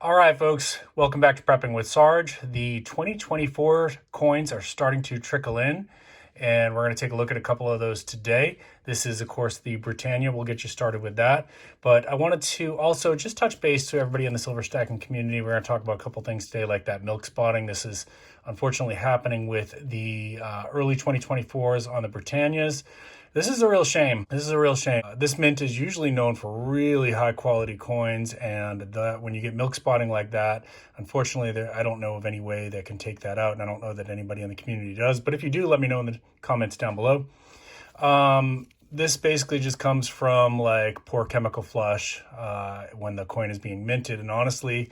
All right, folks, welcome back to Prepping with Sarge. The 2024 coins are starting to trickle in, and we're going to take a look at a couple of those today. This is, of course, the Britannia. We'll get you started with that. But I wanted to also just touch base to everybody in the silver stacking community. We're going to talk about a couple things today, like that milk spotting. This is unfortunately happening with the early 2024s on the Britannias. This is a real shame. This is a real shame. This mint is usually known for really high quality coins, and when you get milk spotting like that, unfortunately, I don't know of any way that can take that out, and I don't know that anybody in the community does. But if you do, let me know in the comments down below. This basically just comes from like poor chemical flush when the coin is being minted, and honestly,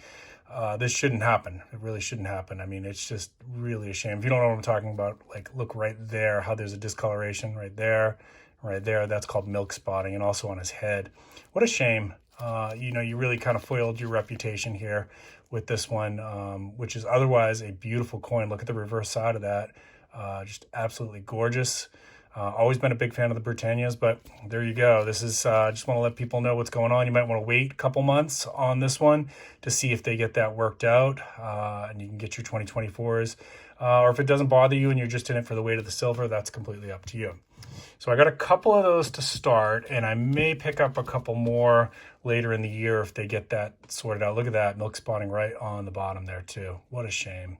this shouldn't happen. It really shouldn't happen. I mean, it's just really a shame. If you don't know what I'm talking about, like look right there, how there's a discoloration right there. That's called milk spotting, and also on his head. What a shame. You really kind of foiled your reputation here with this one, which is otherwise a beautiful coin. Look at the reverse side of that. Just absolutely gorgeous. Always been a big fan of the Britannias, but there you go. This is, just want to let people know what's going on. You might want to wait a couple months on this one to see if they get that worked out, and you can get your 2024s. Or if it doesn't bother you and you're just in it for the weight of the silver, that's completely up to you. So I got a couple of those to start, and I may pick up a couple more later in the year if they get that sorted out. Look at that, milk spotting right on the bottom there too. What a shame.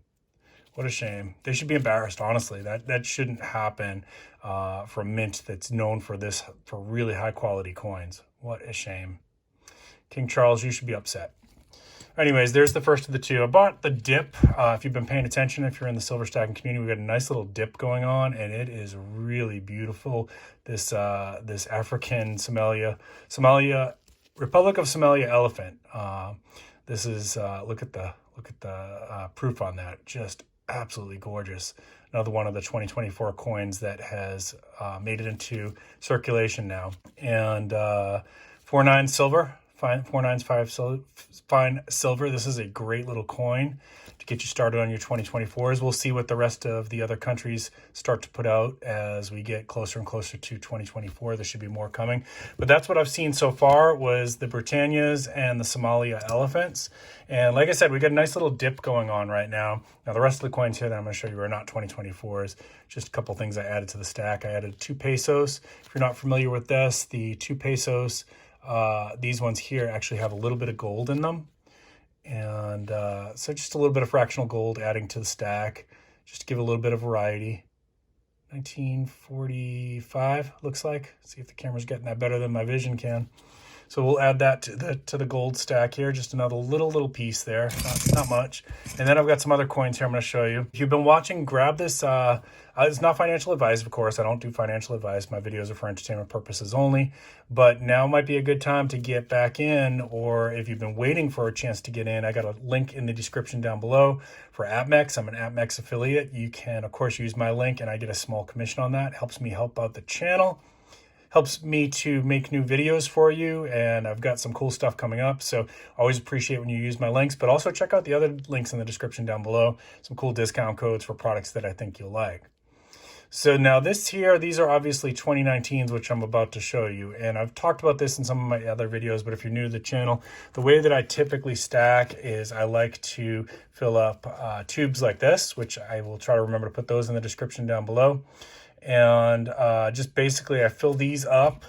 What a shame. They should be embarrassed, honestly. That shouldn't happen for a mint that's known for really high quality coins. What a shame. King Charles, you should be upset. Anyways, there's the first of the two. I bought the dip. If you've been paying attention, if you're in the silver stacking community, we've got a nice little dip going on, and it is really beautiful. This African Somalia, Republic of Somalia elephant. This is look at the proof on that. Just absolutely gorgeous. Another one of the 2024 coins that has made it into circulation now. And 49 silver. 495 fine silver. This is a great little coin to get you started on your 2024s. We'll see what the rest of the other countries start to put out as we get closer and closer to 2024. There should be more coming. But that's what I've seen so far was the Britannias and the Somalia elephants. And like I said, we got a nice little dip going on right now. Now, the rest of the coins here that I'm going to show you are not 2024s. Just a couple things I added to the stack. I added 2 pesos. If you're not familiar with this, the 2 pesos, these ones here actually have a little bit of gold in them. And so just a little bit of fractional gold adding to the stack, just to give a little bit of variety. 1945 looks like. See if the camera's getting that better than my vision can. So we'll add that to the gold stack here. Just another little piece there, not much. And then I've got some other coins here I'm going to show you. If you've been watching, grab this. It's not financial advice, of course. I don't do financial advice. My videos are for entertainment purposes only. But now might be a good time to get back in, or if you've been waiting for a chance to get in, I got a link in the description down below for Apmex. I'm an Apmex affiliate. You can, of course, use my link, and I get a small commission on that. It helps me help out the channel. Helps me to make new videos for you, and I've got some cool stuff coming up, so always appreciate when you use my links, but also check out the other links in the description down below, some cool discount codes for products that I think you'll like. So now these are obviously 2019s, which I'm about to show you, and I've talked about this in some of my other videos, but if you're new to the channel, the way that I typically stack is I like to fill up tubes like this, which I will try to remember to put those in the description down below. And just basically I fill these up,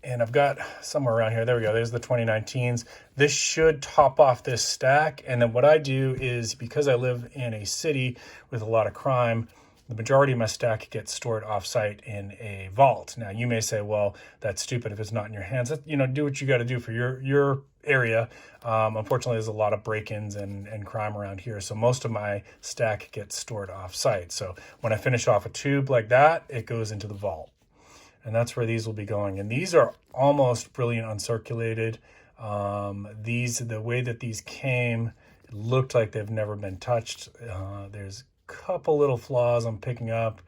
and I've got somewhere around here, there we go, there's the 2019s. This should top off this stack, and then what I do is, because I live in a city with a lot of crime, the majority of my stack gets stored offsite in a vault. Now you may say, well, that's stupid if it's not in your hands. Do what you got to do for your area. Unfortunately, there's a lot of break-ins and crime around here, so most of my stack gets stored off-site. So when I finish off a tube like that, it goes into the vault, and that's where these will be going. And these are almost brilliant uncirculated. The way that these came, it looked like they've never been touched. There's a couple little flaws I'm picking up.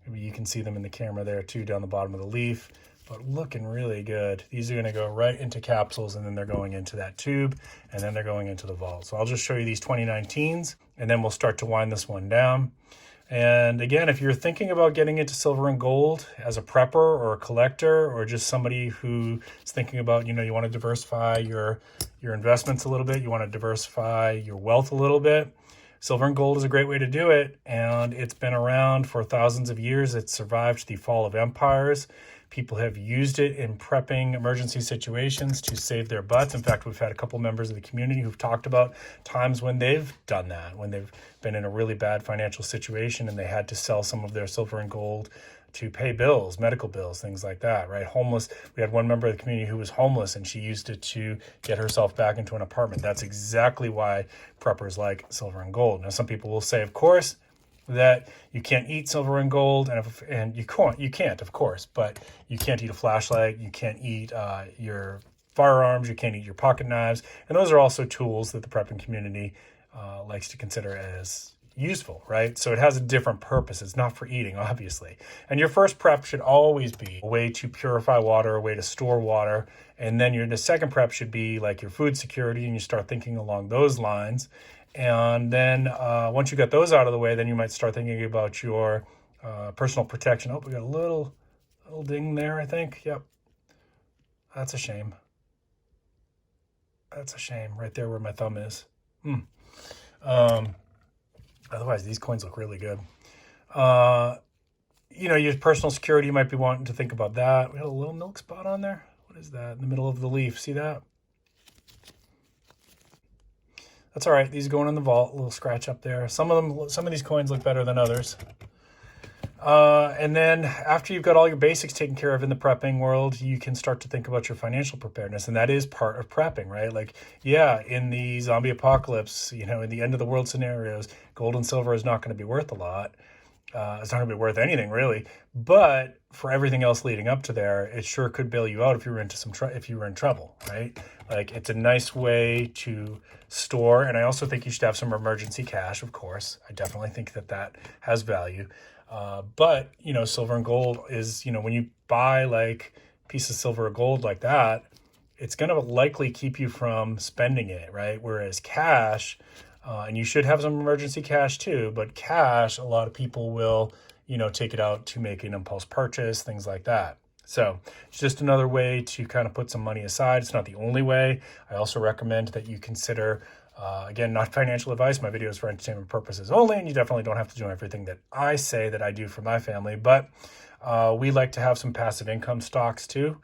Maybe you can see them in the camera there too, down the bottom of the leaf. But looking really good. These are going to go right into capsules, and then they're going into that tube, and then they're going into the vault. So I'll just show you these 2019s, and then we'll start to wind this one down. And again, if you're thinking about getting into silver and gold as a prepper or a collector, or just somebody who is thinking about, you want to diversify your your investments a little bit, you want to diversify your wealth a little bit, silver and gold is a great way to do it. And it's been around for thousands of years. It's survived the fall of empires. People have used it in prepping emergency situations to save their butts. In fact, we've had a couple members of the community who've talked about times when they've done that, when they've been in a really bad financial situation and they had to sell some of their silver and gold to pay bills, medical bills, things like that, right? Homeless. We had one member of the community who was homeless and she used it to get herself back into an apartment. That's exactly why preppers like silver and gold. Now, some people will say, of course, that you can't eat silver and gold, and you can't, of course, but you can't eat a flashlight, you can't eat your firearms, you can't eat your pocket knives, and those are also tools that the prepping community likes to consider as useful, right? So it has a different purpose. It's not for eating, obviously. And your first prep should always be a way to purify water, a way to store water, and then the second prep should be like your food security, and you start thinking along those lines. And then once you got those out of the way, then you might start thinking about your personal protection. Oh, we got a little ding there, I think. Yep. That's a shame. That's a shame right there where my thumb is. Otherwise, these coins look really good. Your personal security, you might be wanting to think about that. We got a little milk spot on there. What is that in the middle of the leaf? See that? That's all right. These are going in the vault. A little scratch up there. Some of these coins look better than others. And then after you've got all your basics taken care of in the prepping world, you can start to think about your financial preparedness. And that is part of prepping, right? Like, yeah, in the zombie apocalypse, in the end of the world scenarios, gold and silver is not going to be worth a lot. It's not going to be worth anything, really. But for everything else leading up to there, it sure could bail you out if you were if you were in trouble, right? Like, it's a nice way to store. And I also think you should have some emergency cash, of course. I definitely think that has value. But silver and gold is, when you buy like a piece of silver or gold like that, it's going to likely keep you from spending it, right? Whereas cash, and you should have some emergency cash too, but cash, a lot of people will, take it out to make an impulse purchase, things like that. So it's just another way to kind of put some money aside. It's not the only way. I also recommend that you consider, again, not financial advice. My video is for entertainment purposes only, and you definitely don't have to do everything that I say that I do for my family. But we like to have some passive income stocks too.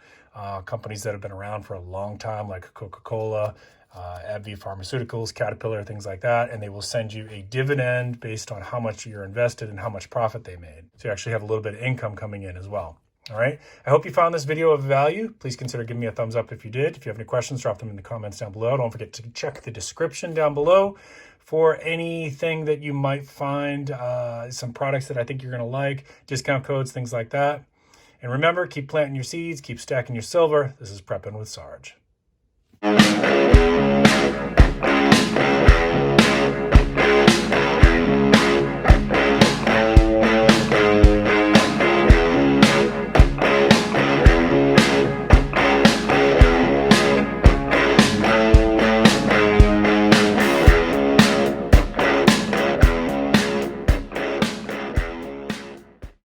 Companies that have been around for a long time, like Coca-Cola, AbbVie Pharmaceuticals, Caterpillar, things like that, and they will send you a dividend based on how much you're invested and how much profit they made. So you actually have a little bit of income coming in as well. All right. I hope you found this video of value. Please consider giving me a thumbs up if you did. If you have any questions, drop them in the comments down below. Don't forget to check the description down below for anything that you might find, some products that I think you're going to like, discount codes, things like that. And remember, keep planting your seeds, keep stacking your silver. This is Prepping with Sarge.